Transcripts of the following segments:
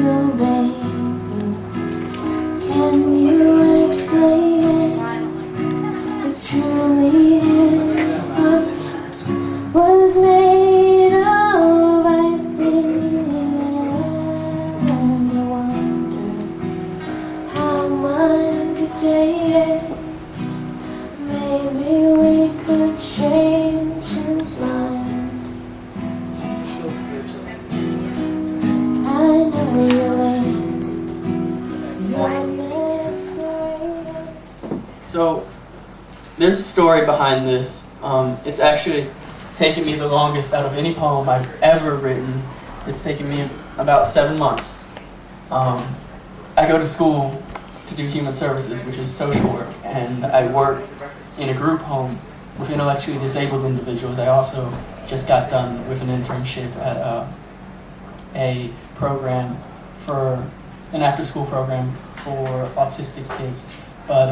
you make? Can you explain if truly his heart was made of ice? And I wonder how mine could taste. Maybe we could change his mind. I know you're late. Your next grade. So, there's a story behind this. It's actually taken me the longest out of any poem I've ever written. It's taken me about 7 months. I go to school to do human services, which is social work, and I work in a group home with intellectually disabled individuals. I also just got done with an internship at a program for an after-school program for autistic kids. But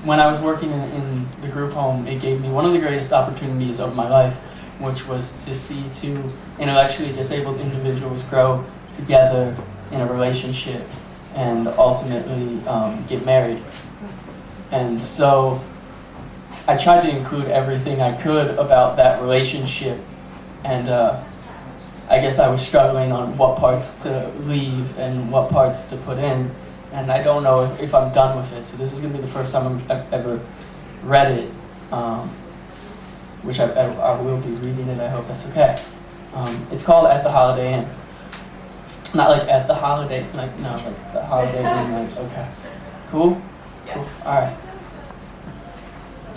when I was working in the group home, it gave me one of the greatest opportunities of my life, which was to see two intellectually disabled individuals grow together in a relationship and ultimately get married. And so I tried to include everything I could about that relationship, and I guess I was struggling on what parts to leave and what parts to put in, and I don't know if I'm done with it. So this is going to be the first time I've ever read it, which I will be reading it. I hope that's okay. It's called At the Holiday Inn. Not like at the holiday, like, no, like the Holiday Inn, like, okay. Cool? Yes. Cool. All right.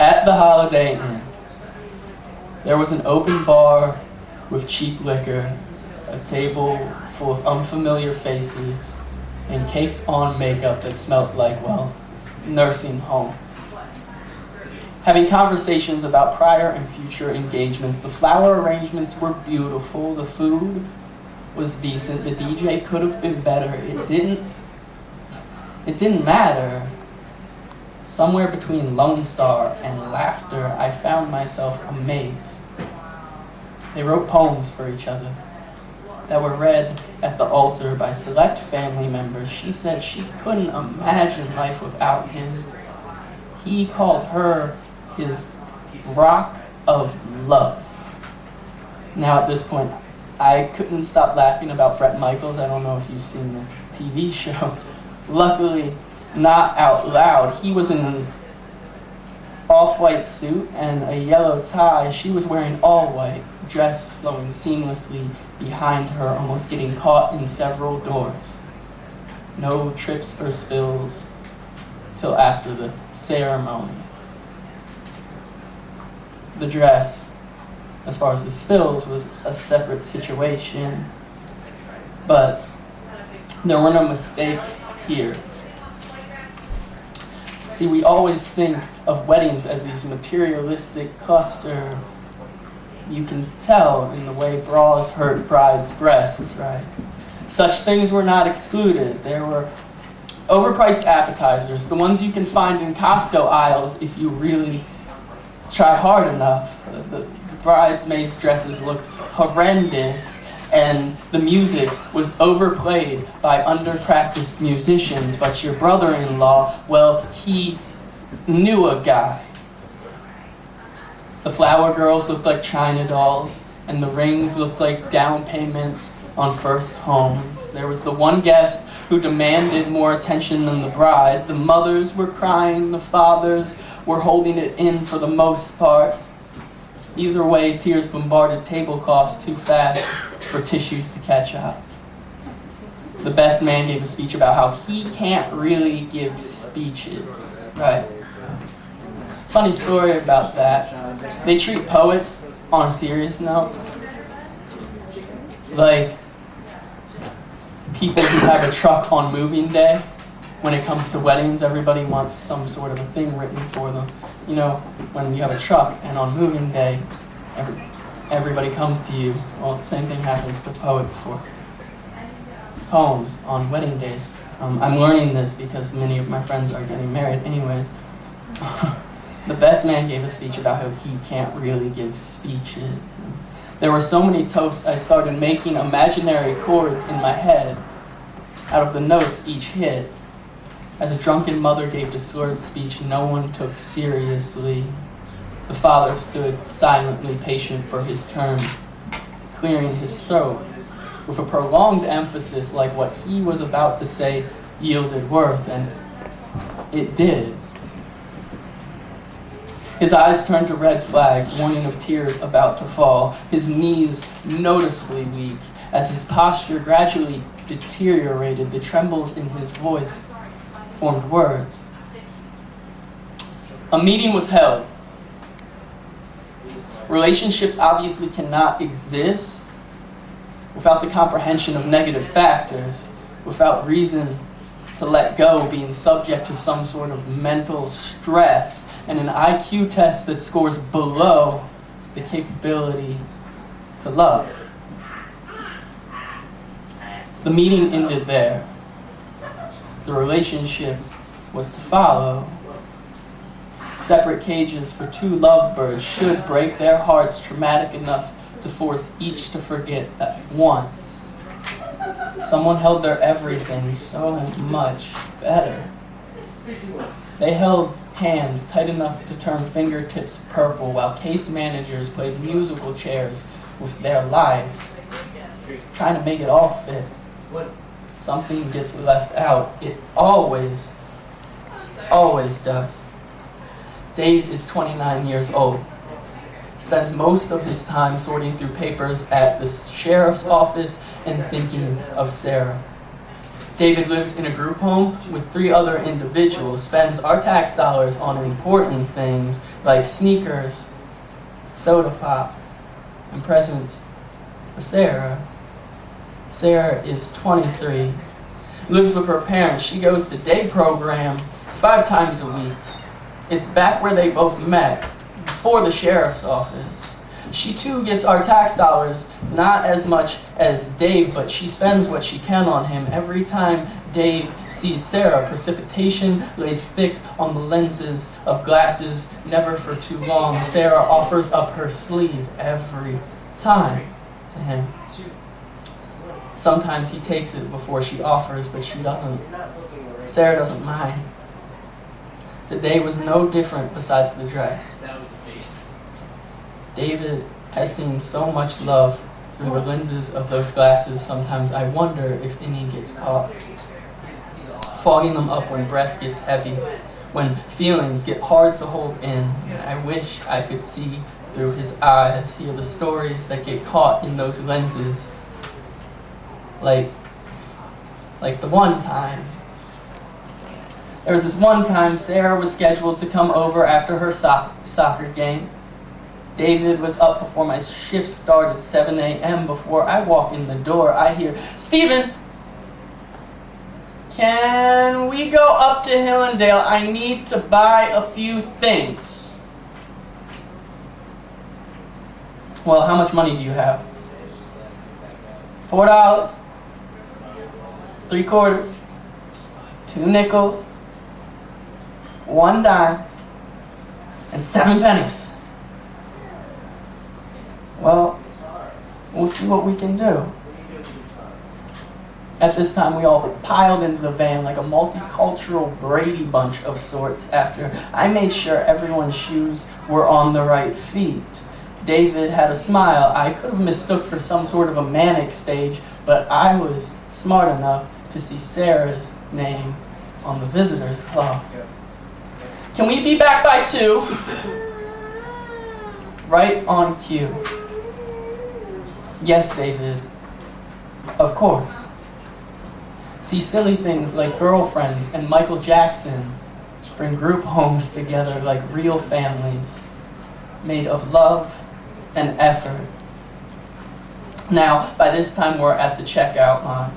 At the Holiday Inn, there was an open bar with cheap liquor, a table full of unfamiliar faces, and caked-on makeup that smelled like, well, nursing homes. Having conversations about prior and future engagements, the flower arrangements were beautiful, the food was decent, the DJ could have been better, it didn't matter. Somewhere between Lone Star and laughter, I found myself amazed. They wrote poems for each other that were read at the altar by select family members. She said she couldn't imagine life without him. He called her his rock of love. Now at this point, I couldn't stop laughing about Bret Michaels. I don't know if you've seen the TV show. Luckily, not out loud. He was in an off-white suit and a yellow tie. She was wearing all white, dress flowing seamlessly behind her, almost getting caught in several doors. No trips or spills till after the ceremony. The dress, as far as the spills, was a separate situation, but there were no mistakes here. See, we always think of weddings as these materialistic cluster. You can tell in the way bras hurt brides' breasts, right? Such things were not excluded. There were overpriced appetizers, the ones you can find in Costco aisles if you really try hard enough. The bridesmaids' dresses looked horrendous, and the music was overplayed by underpracticed musicians, but your brother-in-law, well, he knew a guy. The flower girls looked like China dolls, and the rings looked like down payments on first homes. There was the one guest who demanded more attention than the bride. The mothers were crying, the fathers were holding it in for the most part. Either way, tears bombarded tablecloths too fast for tissues to catch up. The best man gave a speech about how he can't really give speeches, right? Funny story about that. They treat poets on a serious note like people who have a truck on moving day. When it comes to weddings, everybody wants some sort of a thing written for them. You know, when you have a truck and on moving day, everybody comes to you. Well, the same thing happens to poets for poems on wedding days. I'm learning this because many of my friends are getting married anyways. The best man gave a speech about how he can't really give speeches. There were so many toasts, I started making imaginary chords in my head. out of the notes each hit. As a drunken mother gave the slurred speech no one took seriously, the father stood silently patient for his turn, clearing his throat, with a prolonged emphasis like what he was about to say yielded worth, and it did. His eyes turned to red flags, warning of tears about to fall, his knees noticeably weak. As his posture gradually deteriorated, the trembles in his voice formed words. A meeting was held. Relationships obviously cannot exist without the comprehension of negative factors, without reason to let go being subject to some sort of mental stress, and an IQ test that scores below the capability to love. The meeting ended there. The relationship was to follow. Separate cages for two lovebirds should break their hearts traumatic enough to force each to forget at once. Someone held their everything so much better. They held hands tight enough to turn fingertips purple while case managers played musical chairs with their lives, trying to make it all fit. Something gets left out. It always does. Dave is 29 years old. Spends most of his time sorting through papers at the sheriff's office and thinking of Sarah. David lives in a group home with 3 other individuals, spends our tax dollars on important things like sneakers, soda pop, and presents for Sarah. Sarah is 23, lives with her parents. She goes to day program 5 times a week. It's back where they both met, before the sheriff's office. She too gets our tax dollars, not as much as Dave, but she spends what she can on him. Every time Dave sees Sarah, precipitation lays thick on the lenses of glasses, never for too long. Sarah offers up her sleeve every time to him. Sometimes he takes it before she offers, but she doesn't. Sarah doesn't mind. Today was no different besides the dress. That was the face. David has seen so much love through the lenses of those glasses, sometimes I wonder if any gets caught. Fogging them up when breath gets heavy, when feelings get hard to hold in. I wish I could see through his eyes, hear the stories that get caught in those lenses. Like the one time. There was this one time Sarah was scheduled to come over after her soccer game. David was up before my shift started, 7 a.m. Before I walk in the door, I hear, "Steven, can we go up to Hillendale? I need to buy a few things." Well, how much money do you have? $4, 3 quarters, 2 nickels, 1 dime, and 7 pennies. Well, we'll see what we can do. At this time, we all piled into the van like a multicultural Brady Bunch of sorts after I made sure everyone's shoes were on the right feet. David had a smile I could have mistook for some sort of a manic stage, but I was smart enough to see Sarah's name on the visitors clock. "Can we be back by 2? Right on cue. "Yes, David. Of course." See, silly things like girlfriends and Michael Jackson bring group homes together like real families, made of love and effort. Now, by this time, we're at the checkout line.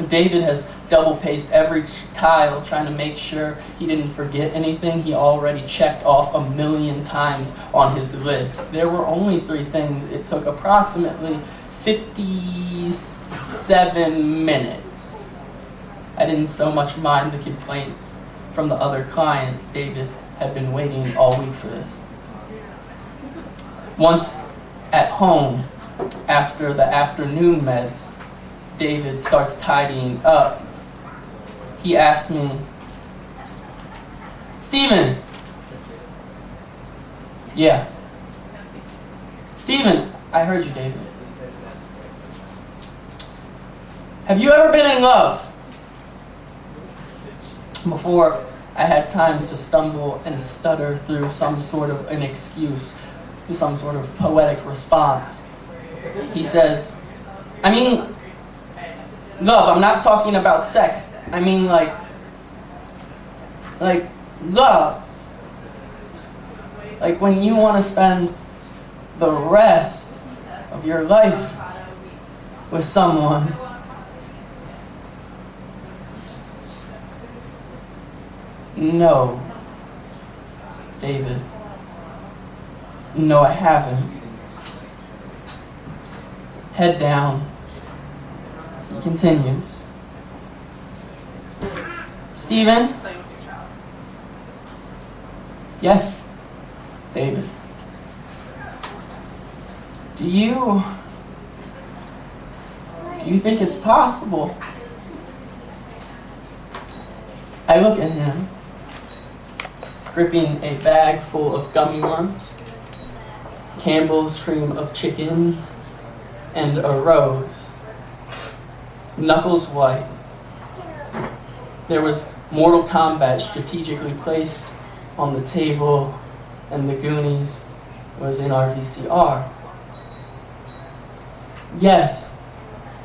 David has double-paced every tile, trying to make sure he didn't forget anything he already checked off 1,000,000 times on his list. There were only 3 things. It took approximately 57 minutes. I didn't so much mind the complaints from the other clients. David had been waiting all week for this. Once at home, after the afternoon meds, David starts tidying up, he asks me, "Steven." "Yeah." "Steven, I heard you, David. Have you ever been in love?" Before I had time to stumble and stutter through some sort of an excuse, some sort of poetic response, he says, "I mean, love, I'm not talking about sex. I mean like love. Like when you want to spend the rest of your life with someone." "No, David. No, I haven't." Head down, he continues. "Steven?" "Yes, David." Do you think it's possible?" I look at him, gripping a bag full of gummy worms, Campbell's cream of chicken, and a rose, knuckles white. There was Mortal Kombat strategically placed on the table, and the Goonies was in our VCR. "Yes,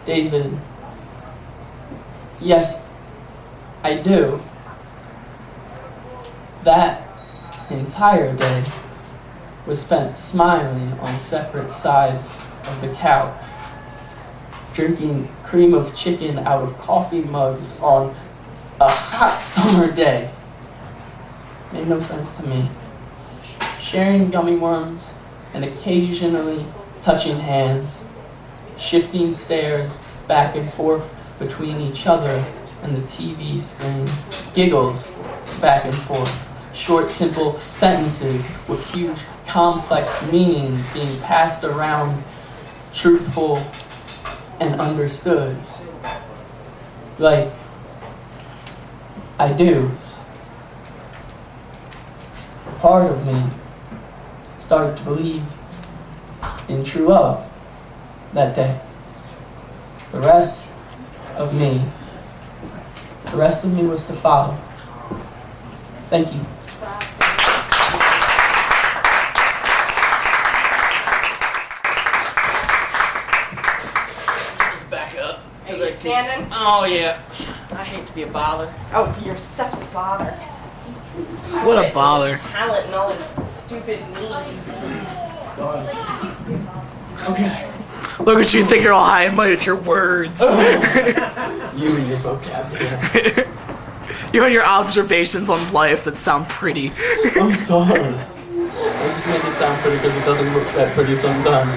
David. Yes, I do." That entire day was spent smiling on separate sides of the couch, drinking cream of chicken out of coffee mugs on a hot summer day. Made no sense to me. Sharing gummy worms and occasionally touching hands, shifting stares back and forth between each other and the TV screen, giggles back and forth. Short, simple sentences with huge, complex meanings being passed around, truthful and understood. Like, I do's. Part of me started to believe in true love that day. The rest of me was to follow. Thank you. Are you standing? Oh yeah. I hate to be a bother. Oh, you're such a bother. What a bother. His talent and all his stupid knees. Sorry. Okay. Look at you, think you're all high and mighty with your words. You and your vocabulary. You and your observations on life that sound pretty. I'm sorry. I just make it sound pretty because it doesn't look that pretty sometimes.